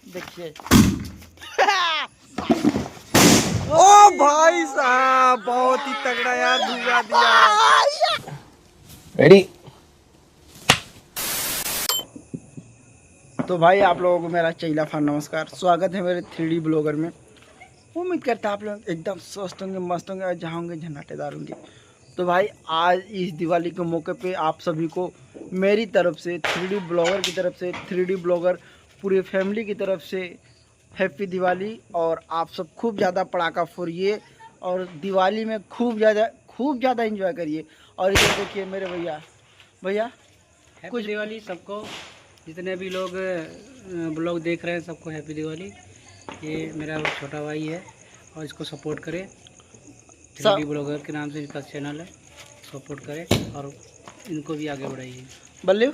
देखिए ओ भाई साहब बहुत ही तगड़ा यार धुआ दिया। रेडी। तो भाई आप लोगों को मेरा चैला फान नमस्कार, स्वागत है मेरे 3D ब्लॉगर में। उम्मीद करता आप लोग एकदम स्वस्थ होंगे, मस्त होंगे और जहाँ होंगे झनाटेदार होंगे। तो भाई आज इस दिवाली के मौके पे आप सभी को मेरी तरफ से 3D ब्लॉगर की तरफ से 3D ब्लॉगर पूरी फैमिली की तरफ से हैप्पी दिवाली। और आप सब खूब ज़्यादा पटाखा फोड़िए और दिवाली में खूब ज़्यादा एंजॉय करिए। और इधर देखिए मेरे भैया हैप्पी दिवाली सबको, जितने भी लोग ब्लॉग देख रहे हैं सबको हैप्पी दिवाली। ये मेरा छोटा भाई है और इसको सपोर्ट करें। 3D ब्लॉगर के नाम से इसका चैनल है, सपोर्ट करें और इनको भी आगे बढ़ाइए। बल्लू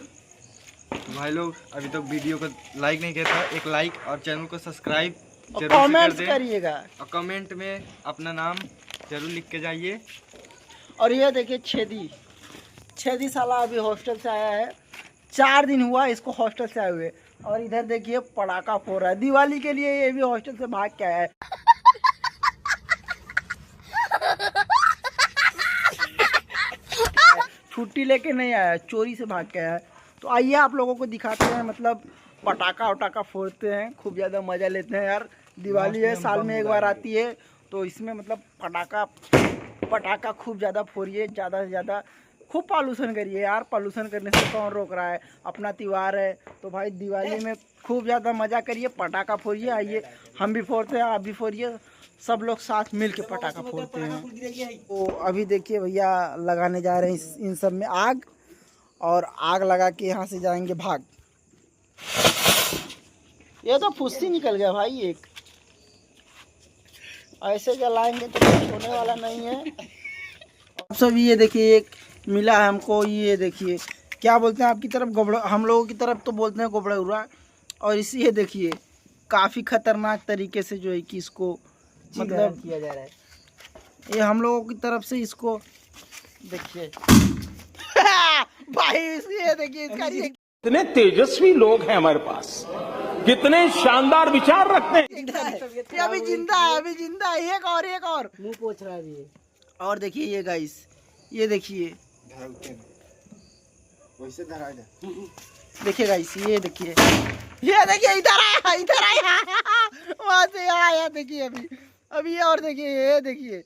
भाई लोग अभी तक वीडियो को लाइक नहीं किया था, एक लाइक और चैनल को सब्सक्राइब और जरूर से कर कमेंट्स दें करिएगा और कमेंट में अपना नाम जरूर लिख के जाइए। और ये देखिए छेदी साला अभी हॉस्टल से आया है, 4 दिन हुआ इसको हॉस्टल से आए हुए। और इधर देखिए पटाखा फोड़ रहा है दिवाली के लिए, ये भी हॉस्टल से भाग के आया है। छुट्टी लेके नहीं आया, चोरी से भाग के आया है। तो आइए आप लोगों को दिखाते हैं, मतलब पटाखा वटाखा फोड़ते हैं, खूब ज़्यादा मज़ा लेते हैं यार। दिवाली है, साल में एक बार आती है, तो इसमें मतलब पटाखा खूब ज़्यादा फोड़िए, ज़्यादा से ज़्यादा खूब पॉल्यूशन करिए यार। पॉल्यूशन करने से कौन रोक रहा है, अपना त्यौहार है। तो भाई दिवाली में खूब ज़्यादा मज़ा करिए, पटाखा फोड़िए। आइए हम भी फोड़ते हैं, आप भी फोड़िए, सब लोग साथ मिल के पटाखा फोड़ते हैं। तो अभी देखिए भैया लगाने जा रहे हैं इन सब में आग, और आग लगा के यहाँ से जाएंगे भाग। ये तो फुस्सी निकल गया भाई, एक ऐसे जलाएंगे तो कुछ होने वाला नहीं है। अब सब ये देखिए एक मिला है हमको, ये देखिए क्या बोलते हैं आपकी तरफ, गोबड़ा, हम लोगों की तरफ तो बोलते हैं गोबड़ा उड़ा। और इसी ये देखिए काफ़ी खतरनाक तरीके से जो है कि इसको मतलब किया जा रहा है, ये हम लोगों की तरफ से इसको देखिए। भाई ये देखिए इसका ये कितने तेजस्वी लोग हैं हमारे पास, कितने शानदार विचार रखते हैं। ये अभी जिंदा है, अभी जिंदा है। एक और मुंह पोछ रहा है अभी। और देखिए ये गाइस, ये देखिए देखिए गाइस, ये देखिए इधर आया वहां से आया। देखिए अभी और देखिए, ये देखिए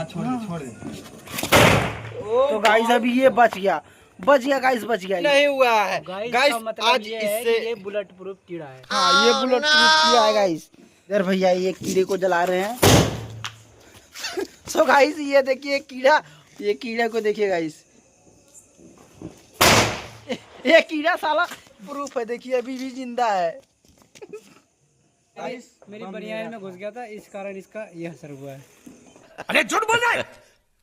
छोड़ दे। तो गाइस अभी ये बच गया गाइस, नहीं हुआ है गाइस, मतलब आज ये है इससे कि ये बुलेट प्रूफ कीड़ा है। हाँ ये बुलेट प्रूफ किया है गाइस। इधर भैया ये कीड़े को जला रहे हैं। सो गाइस ये देखिए कीड़ा, ये कीड़े को देखिए गाइस, ये कीड़ा साला प्रूफ है, देखिए अभी भी जिंदा है। मेरी बनियान में घुस गया था, इस कारण इसका ये असर हुआ है। अरे झूठ बोल रहा है,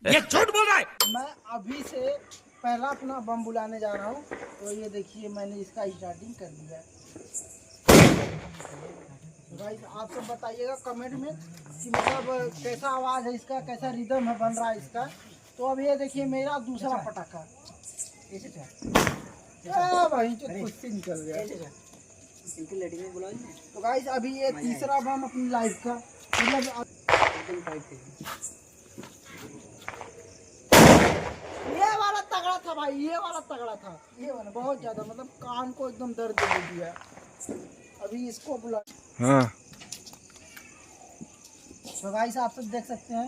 ये झूठ बोल रहा है। मैं अभी से पहला अपना बम बुलाने जा रहा हूँ। तो ये देखिए मैंने इसका स्टार्टिंग कर दिया है। तो गाइस आप सब बताइएगा कमेंट में कि मतलब कैसा आवाज़ है इसका, कैसा रिदम है बन रहा है इसका। तो अब ये देखिए मेरा दूसरा पटाखा वहीं से खुद से निकल गया। तो गाइस अभी ये तीसरा बम अपनी लाइफ का, मतलब ये वाला तगड़ा था भाई, ये वाला तगड़ा था, ये वाला बहुत ज्यादा, मतलब कान को एकदम दर्द दे दिया। अभी इसको बुला। हाँ तो गाइस आप सब देख सकते हैं।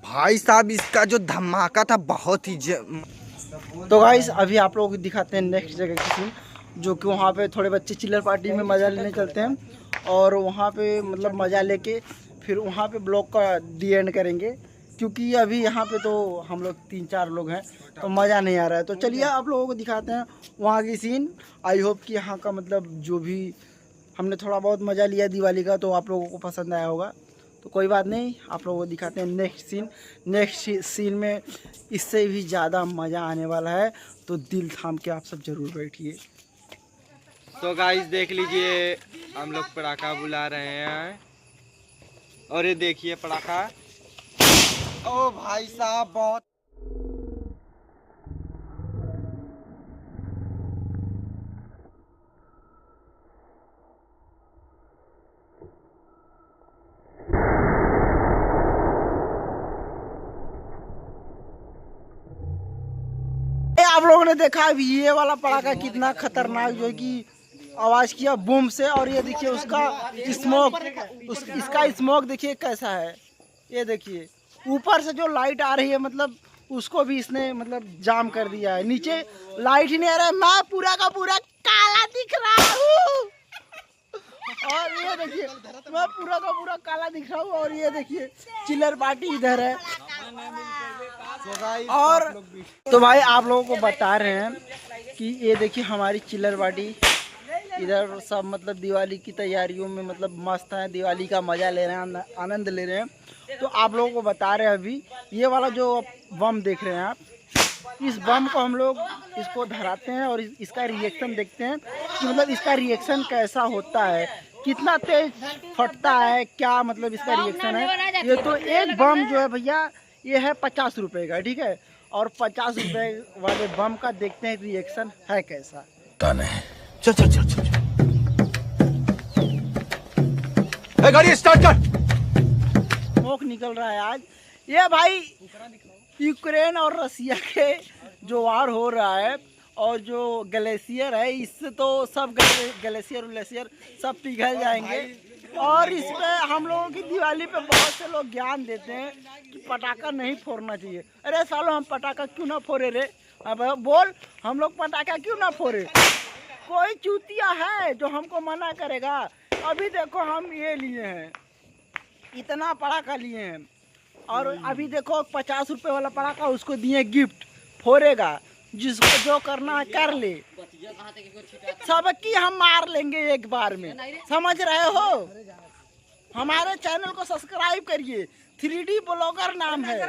भाई साहब इसका जो धमाका था बहुत ही तो गाइस अभी आप लोगों को दिखाते हैं नेक्स्ट जगह की सीन, जो कि वहाँ पे थोड़े बच्चे चिल्लर पार्टी में मज़ा लेने चलते हैं। और वहाँ पे मतलब मज़ा लेके फिर वहाँ पे ब्लॉग का डी एंड करेंगे, क्योंकि अभी यहाँ पे तो हम लोग 3-4 लोग हैं तो मज़ा नहीं आ रहा है। तो चलिए आप लोगों को दिखाते हैं वहाँ की सीन। आई होप कि यहाँ का मतलब जो भी हमने थोड़ा बहुत मज़ा लिया दिवाली का, तो आप लोगों को पसंद आया होगा। तो कोई बात नहीं, आप लोगों को दिखाते हैं नेक्स्ट सीन। नेक्स्ट सीन में इससे भी ज़्यादा मज़ा आने वाला है, तो दिल थाम के आप सब ज़रूर बैठिए। तो गाइस देख लीजिए हम लोग पटाखा बुला रहे हैं, और ये देखिए पटाखा ओ भाई साहब बहुत आप लोगों ने देखा अभी ये वाला पटाखा कितना खतरनाक जो है कि आवाज किया बूम से। और ये देखिए उसका स्मोक, इसका स्मोक देखिए कैसा है। ये देखिए ऊपर से जो लाइट आ रही है मतलब उसको भी इसने मतलब जाम कर दिया है। नीचे लाइट ही नहीं आ रहा है, मैं पूरा का पूरा काला दिख रहा हूँ। और ये देखिए मैं पूरा का पूरा काला दिख रहा हूँ। और ये देखिए चिल्लर पार्टी इधर है। और तो भाई आप लोगों को बता रहे हैं कि ये देखिए हमारी चिल्लर पार्टी इधर सब मतलब दिवाली की तैयारियों में मतलब मस्त है, दिवाली का मजा ले रहे हैं, आनंद ले रहे हैं। तो आप लोगों को बता रहे हैं अभी ये वाला जो बम देख रहे हैं आप, इस बम को हम लोग इसको धराते हैं और इसका रिएक्शन देखते हैं कि मतलब इसका रिएक्शन कैसा होता है, कितना तेज फटता है, क्या मतलब इसका रिएक्शन है। ये तो एक बम जो है भैया ये है 50 रुपए का, ठीक है। और 50 रुपए वाले बम का देखते हैं रिएक्शन है कैसा। चल चल चल चल गाड़ी स्टार्ट कर। स्मोक निकल रहा है आज। ये भाई यूक्रेन और रसिया के जो वार हो रहा है और जो ग्लेशियर है इससे तो सब ग्लेशियर सब पिघल जाएंगे। और इसमें हम लोगों की दिवाली पे बहुत से लोग ज्ञान देते हैं कि पटाखा नहीं फोड़ना चाहिए। अरे सालो हम पटाखा क्यों ना फोड़े रे? अब बोल हम लोग पटाखा क्यों ना फोड़े? कोई चूतिया है जो हमको मना करेगा? अभी देखो हम ये लिए हैं, इतना पटाखा लिए हैं। और अभी देखो 50 रुपए वाला पटाखा उसको दिए गिफ्ट, फोड़ेगा, जिसको जो करना है कर ले। सबकी हम मार लेंगे एक बार में, समझ रहे हो? हमारे चैनल को सब्सक्राइब करिए, 3D ब्लॉगर नाम है।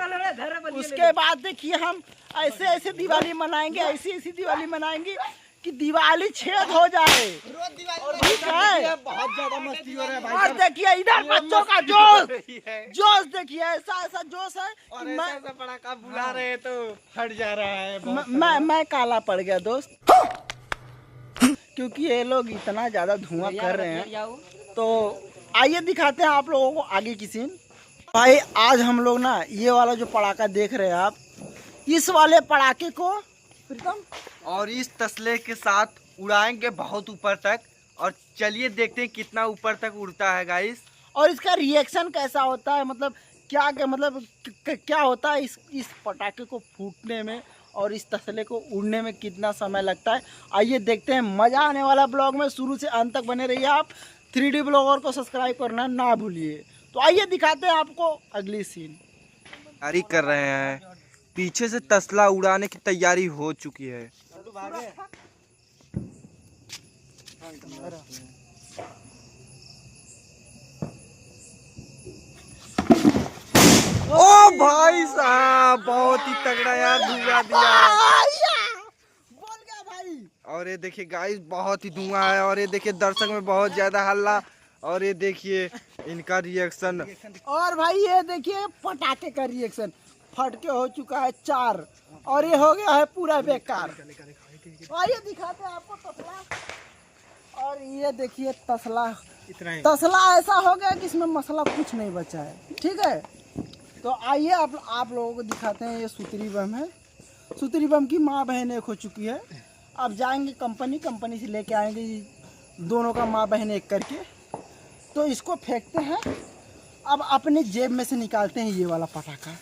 उसके बाद देखिए हम ऐसे ऐसे दिवाली मनाएंगे, ऐसी दिवाली मनाएंगे कि दिवाली छेद हो जाए, ठीक है? बहुत ज्यादा मस्ती हो रहा है भाई। और देखिए इधर बच्चों का जोश देखिए, ऐसा जोश है और कि ऐसा पटाखा बुला रहे हैं तो फट जा रहा है। मैं काला पड़ गया दोस्त, क्योंकि ये लोग इतना ज्यादा धुआं कर रहे हैं। तो आइए दिखाते हैं आप लोगों को आगे की सीन। भाई आज हम लोग ना ये वाला जो पटाखा देख रहे हैं आप, इस वाले पटाखे को प्रीतम और इस तसले के साथ उड़ाएंगे बहुत ऊपर तक। और चलिए देखते हैं कितना ऊपर तक उड़ता है गाइस। और इसका रिएक्शन कैसा होता है, मतलब क्या मतलब क्या होता है इस पटाखे को फूटने में और इस तसले को उड़ने में कितना समय लगता है। आइए देखते हैं, मज़ा आने वाला ब्लॉग में, शुरू से अंत तक बने रहिए आप। 3D ब्लॉगर को सब्सक्राइब करना ना भूलिए। तो आइए दिखाते हैं आपको अगली सीन। तैयारी कर रहे हैं, पीछे से तसला उड़ाने की तैयारी हो चुकी है। ओ भाई साहब बहुत ही तगड़ा यार धुआं दिया। बोल गया भाई। और ये देखिए गाइस बहुत ही धुआं है। और ये देखिए दर्शक में बहुत ज्यादा हल्ला। और ये देखिए इनका रिएक्शन। और भाई ये देखिए पटाखे का रिएक्शन, फट के हो चुका है 4 और ये हो गया है पूरा बेकार। आइए दिखाते हैं आपको तसला। और ये देखिए तसला ऐसा हो गया कि इसमें मसला कुछ नहीं बचा है, ठीक है। तो आइए आप लोगों को दिखाते हैं। ये सुतरी बम है, सुतरी बम की माँ बहन एक हो चुकी है। अब जाएंगे कंपनी से लेके आएंगे दोनों का माँ बहन एक करके। तो इसको फेंकते हैं। अब अपने जेब में से निकालते हैं ये वाला पटाखा,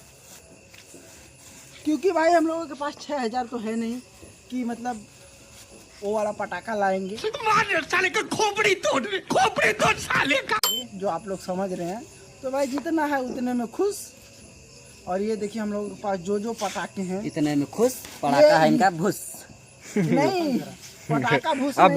क्योंकि भाई हम लोगों के पास 6000 तो है नहीं कि मतलब वो वाला पटाखा लाएंगे। साले का खोपड़ी तोड़ साले का। जो आप लोग समझ रहे हैं। तो भाई जितना है उतने में खुश। और ये देखिए हम लोगों के पास जो पटाखे हैं इतने में खुश, पटाखा है इनका भुस। नहीं, पटाखा भूस अब